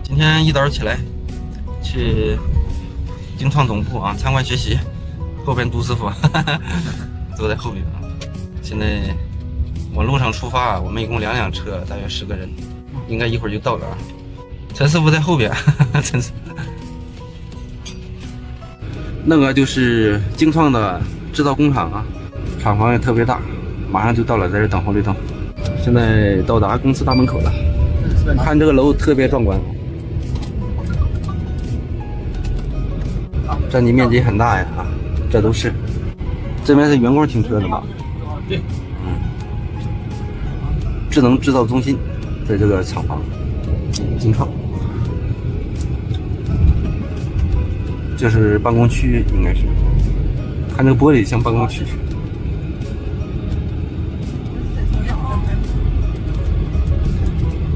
今天一早起来去精创总部啊参观学习，后边杜师傅都在后面啊。现在往路上出发，我们一共2辆车，大约10个人，应该一会儿就到了啊。陈师傅在后边，陈师傅。那个就是精创的制造工厂啊，厂房也特别大，马上就到了，在这等红绿灯。现在到达公司大门口了，看这个楼特别壮观，占地面积很大呀啊，这都是，这边是员工停车的吧？对，智能制造中心，在这个厂房，精创。这是办公区，应该是，看这个玻璃像办公区。